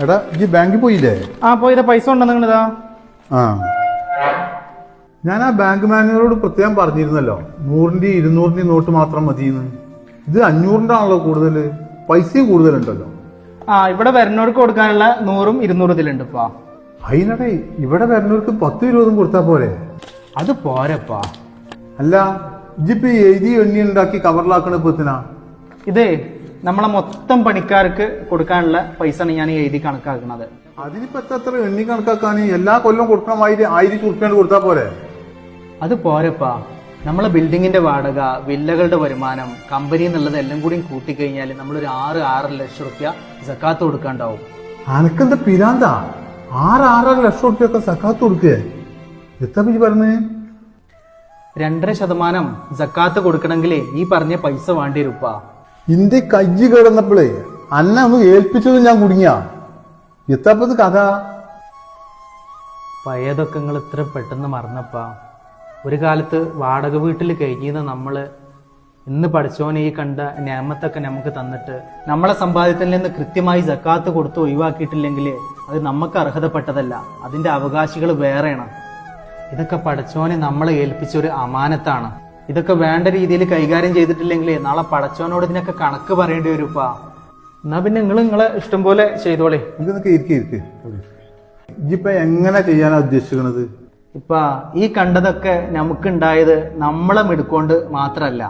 എടാ ഈ ബാങ്കിൽ പോയില്ലേ? പോയില്ല. പൈസ ഉണ്ടെന്നിതാ. ഞാൻ ആ ബാങ്ക് മാനേജറോട് പ്രത്യേകം പറഞ്ഞിരുന്നല്ലോ 100-ന്റെ 200-ന്റെ നോട്ട് മാത്രം മതിയെന്ന്. ഇത് 500-ന്റെ ആണല്ലോ കൂടുതൽ, പൈസയും കൂടുതലുണ്ടല്ലോ. ഇവിടെ വരുന്നവർക്ക് കൊടുക്കാനുള്ള 100-ഉം 200 ഇതിലുണ്ട്. അതിനടേ ഇവിടെ വരുന്നവർക്ക് 10-20 കൊടുത്താ പോരെ? അത് പോരപ്പാ. അല്ല ഇജിപ്പോ എഴുതി എണ്ണി ഉണ്ടാക്കി കവറിലാക്കണ ഇപ്പത്തിനാ? ഇതേ നമ്മളെ മൊത്തം പണിക്കാർക്ക് കൊടുക്കാനുള്ള പൈസ ആണ് ഞാൻ എഴുതി കണക്കാക്കുന്നത്. അതിനിപ്പോ എത്ര എണ്ണി കണക്കാക്കാൻ? എല്ലാ കൊല്ലം കൊടുക്കണ 1000 ഉറുപ്പിക കൊടുത്താ പോരെ? അത് പോരപ്പാ. നമ്മളെ ബിൽഡിങ്ങിന്റെ വാടക, വില്ലകളുടെ വരുമാനം, കമ്പനി എന്നുള്ളത് എല്ലാം കൂടി കൂട്ടിക്കഴിഞ്ഞാൽ നമ്മളൊരു 6-6 ലക്ഷം റുപ്യ സക്കാത്ത് കൊടുക്കാണ്ടാവും. അനക്കെന്താ പിരാന്താ? 6-6 ലക്ഷം റുപ്യൊക്കെ സക്കാത്ത് കൊടുക്കേ? എത്ര പറഞ്ഞ്? 2.5% സക്കാത്ത് കൊടുക്കണമെങ്കിൽ ഈ പറഞ്ഞ പൈസ വേണ്ടി വരൂപ്പാ. ഇന്റെ കയ്യ് കിടന്നപ്പോഴേ അന്നെ ഒന്ന് ഏൽപ്പിച്ചത് ഞാൻ കുടുങ്ങിയ. എത്തപ്പത് കഥ? പഴയതൊക്കെ നിങ്ങൾ ഇത്ര പെട്ടെന്ന് മറന്നപ്പാ. ഒരു കാലത്ത് വാടക വീട്ടിൽ കഴിഞ്ഞിരുന്ന നമ്മള് ഇന്ന് പഠിച്ചോനെ ഈ കണ്ട നിയമത്തൊക്കെ നമുക്ക് തന്നിട്ട് നമ്മളെ സമ്പാദ്യത്തിൽ നിന്ന് കൃത്യമായി സക്കാത്ത് കൊടുത്ത് ഒഴിവാക്കിയിട്ടില്ലെങ്കിൽ അത് നമുക്ക് അർഹതപ്പെട്ടതല്ല, അതിന്റെ അവകാശികൾ വേറെയാണ്. ഇതൊക്കെ പഠിച്ചോനെ നമ്മളെ ഏൽപ്പിച്ചൊരു അമാനത്താണ്. ഇതൊക്കെ വേണ്ട രീതിയിൽ കൈകാര്യം ചെയ്തിട്ടില്ലെങ്കിൽ നാളെ പടച്ചോനോട് ഇതിനൊക്കെ കണക്ക് പറയേണ്ടി വരുപ്പാ. എന്നാ പിന്നെ നിങ്ങളെ ഇഷ്ടം പോലെ ചെയ്തോളേ. ഇപ്പൊ എങ്ങനെ ചെയ്യാനാ ഉദ്ദേശിക്കുന്നത്? ഈ കണ്ടതൊക്കെ നമുക്കുണ്ടായത് നമ്മളെ മിടുക്കൊണ്ട് മാത്രല്ല,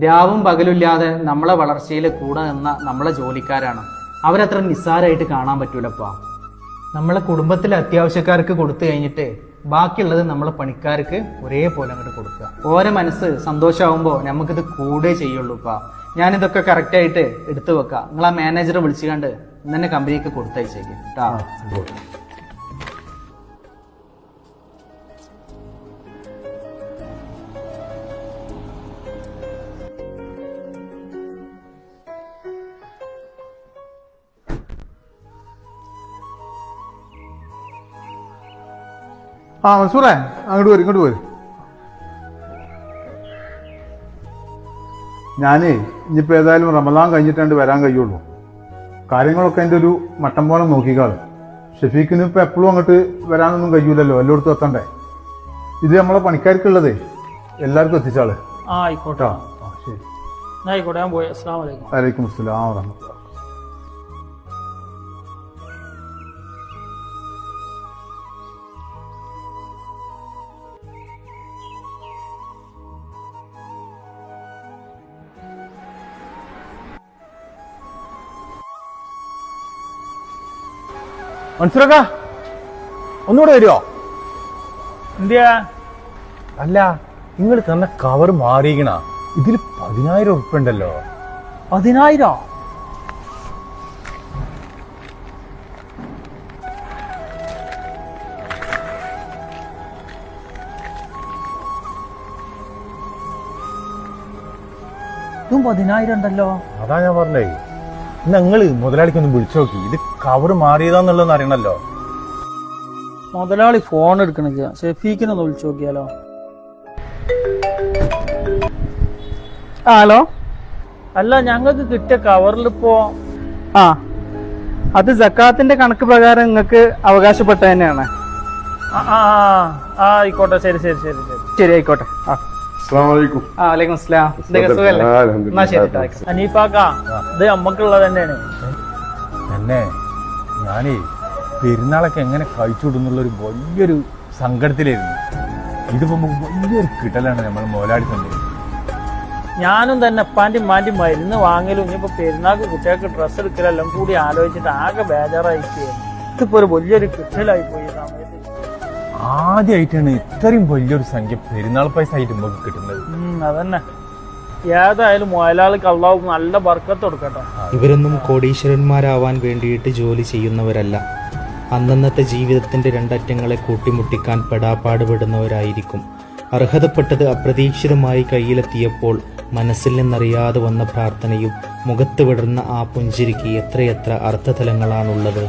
രാവും പകലില്ലാതെ നമ്മളെ വളർച്ചയിൽ കൂടെ നിന്ന നമ്മളെ ജോലിക്കാരാണ്. അവരത്ര നിസ്സാരമായിട്ട് കാണാൻ പറ്റൂലപ്പാ. നമ്മളെ കുടുംബത്തിലെ അത്യാവശ്യക്കാർക്ക് കൊടുത്തു കഴിഞ്ഞിട്ട് ബാക്കിയുള്ളത് നമ്മളെ പണിക്കാർക്ക് ഒരേപോലെ അങ്ങോട്ട് കൊടുക്കുക. ഓരോ മനസ്സ് സന്തോഷമാകുമ്പോ നമുക്കിത് കൂടെ ചെയ്യുള്ളൂപ്പാ. ഞാനിതൊക്കെ കറക്റ്റായിട്ട് എടുത്തു വെക്കാം. നിങ്ങൾ ആ മാനേജറെ വിളിച്ചുകൊണ്ട് ഇന്നെ കമ്പനിക്ക് കൊടുത്തയച്ചേക്ക് കേട്ടാ. മൻസൂറേ അങ്ങോട്ട് വരും, ഇങ്ങോട്ട് വരും. ഞാനേ ഇനിയിപ്പോൾ ഏതായാലും റമദാൻ കഴിഞ്ഞിട്ടാണ്ട് വരാൻ കഴിയുള്ളൂ. കാര്യങ്ങളൊക്കെ എൻ്റെ ഒരു മട്ടം പോലെ നോക്കിക്കാള്. ഷെഫീഖിന് ഇപ്പം എപ്പോഴും അങ്ങോട്ട് വരാനൊന്നും കഴിയൂലല്ലോ, എല്ലായിടത്തും എത്തണ്ടേ. ഇത് നമ്മളെ പണിക്കാർക്കുള്ളതേ എല്ലാവർക്കും എത്തിച്ചാള്. ആയിക്കോട്ടെ. ശരി, ആയിക്കോട്ടെ. ഞാൻ പോയി. അസ്സലാമു അലൈക്കും. വലൈക്കും അസ്സലാം വറഹ്മത്തുള്ളാഹി. മൻസൂറക്ക ഒന്നുകൂടെ വരുമോ? എന്തിയാ? അല്ല നിങ്ങൾ തന്ന കവർ മാറിയിക്കണ. ഇതിൽ 10,000 ഉറുപ്പിക ഉണ്ടല്ലോ. 10,000? ഇതും 10,000 ഉണ്ടല്ലോ. അതാ ഞാൻ പറഞ്ഞേ, നിങ്ങള് മുതലാളിക്കൊന്ന് വിളിച്ചു നോക്കി. ഇത് കവർ മാറിയതാന്നുള്ളതെന്ന് അറിയണല്ലോ. മുതലാളി ഫോൺ എടുക്കണില്ല. ഷെഫീഖിനൊന്ന് വിളിച്ചു നോക്കിയാലോ? ഹലോ. അല്ല, ഞങ്ങൾക്ക് കിട്ടിയ കവറിലിപ്പോ അത് സക്കാത്തിന്റെ കണക്ക് പ്രകാരം നിങ്ങൾക്ക് അവകാശപ്പെട്ട തന്നെയാണ്. ആയിക്കോട്ടെ. ശരി ശരി ശരി ശരി ശരി ആയിക്കോട്ടെ. വലൈക്കും അസ്സലാം. അനീഫാക്ക, ഇത് നമ്മക്കുള്ളത് തന്നെയാണ്. തന്നെ ഞാനേ പെരുന്നാളൊക്കെ എങ്ങനെ കഴിച്ചുവിടുന്നുള്ളൊരു വലിയൊരു സങ്കടത്തിലായിരുന്നു. ഇതിപ്പോ വലിയൊരു കിട്ടലാണ് നമ്മൾ മുതലാളി തന്നെ. ഞാനും തന്നെ ഉപ്പാന്റെയും ഉമ്മാന്റെയും മരുന്ന് വാങ്ങലും ഇനിയിപ്പോ പെരുന്നാൾക്ക് കുട്ടികൾക്ക് ഡ്രസ്സ് എടുക്കലെല്ലാം കൂടി ആലോചിച്ചിട്ട് ആകെ ബേജാറായിരിക്കുകയായിരുന്നു. ഇതിപ്പോ ഒരു വലിയൊരു കിട്ടലായി പോയി. സമയത്ത് ആദ്യമായിട്ടാണ് ഇത്രയും വലിയൊരു സംഖ്യ പെരുന്നാൾ പൈസ ആയിട്ട് നമുക്ക് കിട്ടുന്നത്. അതന്നെ. ഏതായാലും മുതലാളിക്ക് അള്ളാഹു നല്ല ബർക്കത്ത് കൊടുക്കട്ടെ. ഇവരൊന്നും കോടീശ്വരന്മാരാവാൻ വേണ്ടിയിട്ട് ജോലി ചെയ്യുന്നവരല്ല. അന്നന്നത്തെ ജീവിതത്തിന്റെ രണ്ടറ്റങ്ങളെ കൂട്ടിമുട്ടിക്കാൻ പെടാപ്പാടുപെടുന്നവരായിരിക്കും. അർഹതപ്പെട്ടത് അപ്രതീക്ഷിതമായി കയ്യിലെത്തിയപ്പോൾ മനസ്സിൽ നിന്നറിയാതെ വന്ന പ്രാർത്ഥനയും മുഖത്ത് വിടർന്ന ആ പുഞ്ചിരിക്ക് എത്രയെത്ര അർത്ഥതലങ്ങളാണുള്ളത്.